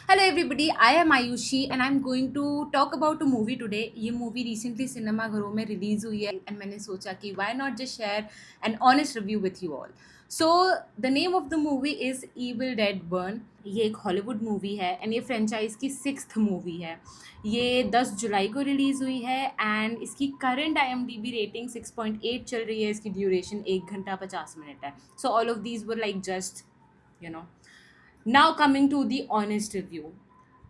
Hello everybody, I am Ayushi and I'm going to talk about a movie today. ये movie recently cinema घरों में release हुई है and मैंने सोचा कि why not just share an honest review with you all. So the name of the movie is Evil Dead Burn. ये एक हॉलीवुड मूवी है एंड ये फ्रेंचाइज की 6th मूवी है. ये 10 जुलाई को रिलीज़ हुई है एंड इसकी करंट IMDb रेटिंग 6.8 चल रही है. इसकी ड्यूरेशन 1 घंटा 50 मिनट है. So all of these were like just you know now coming to the honest review.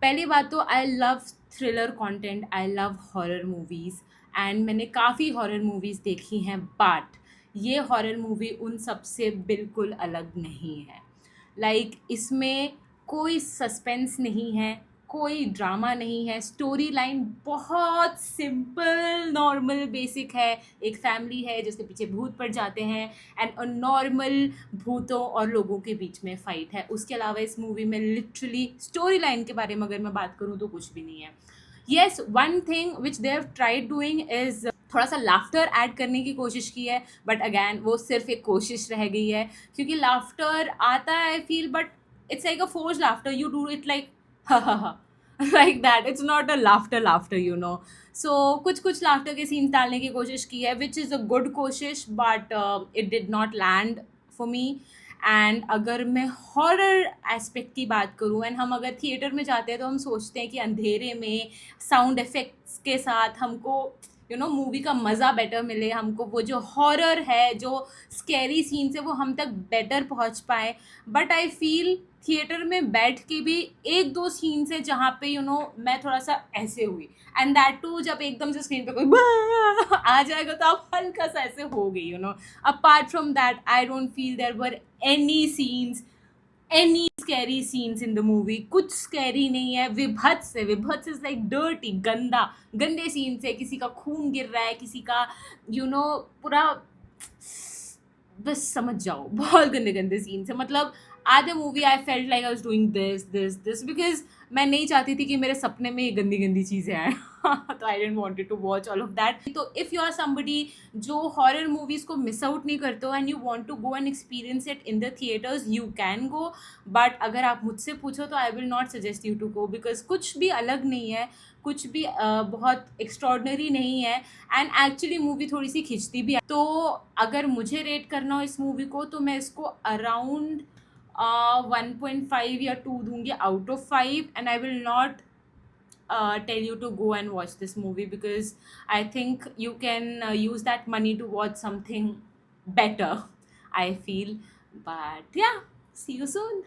पहली बात तो I love thriller content, I love horror movies and मैंने काफ़ी हॉरर मूवीज़ देखी हैं, बट ये हॉरर मूवी उन सब से बिल्कुल अलग नहीं है. इसमें कोई सस्पेंस नहीं है, कोई ड्रामा नहीं है. स्टोरी लाइन बहुत सिंपल नॉर्मल बेसिक है. एक फैमिली है जिसके पीछे भूत पड़ जाते हैं एंड नॉर्मल भूतों और लोगों के बीच में फ़ाइट है. उसके अलावा इस मूवी में लिटरली स्टोरी लाइन के बारे में अगर मैं बात करूँ तो कुछ भी नहीं है. Yes, one thing which they have tried doing is थोड़ा सा लाफ्टर ऐड करने की कोशिश की है, बट अगैन वो सिर्फ एक कोशिश रह गई है. क्योंकि लाफ्टर आता है I feel, but it's like a forced laughter. You do it like ha ha ha, like that. It's not a laughter. So कुछ कुछ laughter के scenes डालने की कोशिश की है, which is a good कोशिश, but it did not land for me. And अगर मैं हॉरर एस्पेक्ट की बात करूँ एंड हम अगर थिएटर में जाते हैं तो हम सोचते हैं कि अंधेरे में साउंड इफ़ेक्ट्स के साथ हमको मूवी का मज़ा बेटर मिले, हमको वो जो हॉरर है, जो स्कैरी सीन्स है वो हम तक बेटर पहुंच पाए. बट आई फील थिएटर में बैठ के भी एक दो सीन्स है जहाँ पे मैं थोड़ा सा ऐसे हुई, एंड दैट टू जब एकदम से स्क्रीन पे कोई आ जाएगा तो आप हल्का सा ऐसे हो गई. Apart from that I don't feel there were any scenes, any scary scenes in the movie. कुछ स्कैरी नहीं है. विभत्स है. विभत्स इज लाइक डर्टी, गंदा, गंदे सीन्स है. किसी का खून गिर रहा है, किसी का पूरा, बस समझ जाओ, बहुत गंदे गंदे सीन्स है. मतलब आधे movie I felt like I was doing this because मैं नहीं चाहती थी कि मेरे सपने में ये गंदी गंदी चीज़ें आए. तो I didn't wanted to watch all of that. तो इफ़ यू आर समबडी जो हॉरर मूवीज़ को मिस आउट नहीं करते हो and you want to go and experience it in the theatres, you can go. But अगर आप मुझसे पूछो तो I will not suggest you to go, because कुछ भी अलग नहीं है, कुछ भी बहुत एक्स्ट्रॉर्डनरी नहीं है एंड एक्चुअली मूवी थोड़ी सी खिंचती भी है. तो अगर मुझे रेट करना हो इस मूवी को तो मैं इसको अराउंड 1.5 या 2 दूंगी out of 5. And I will not tell you to go and watch this movie because I think you can use that money to watch something better, I feel. But yeah, see you soon.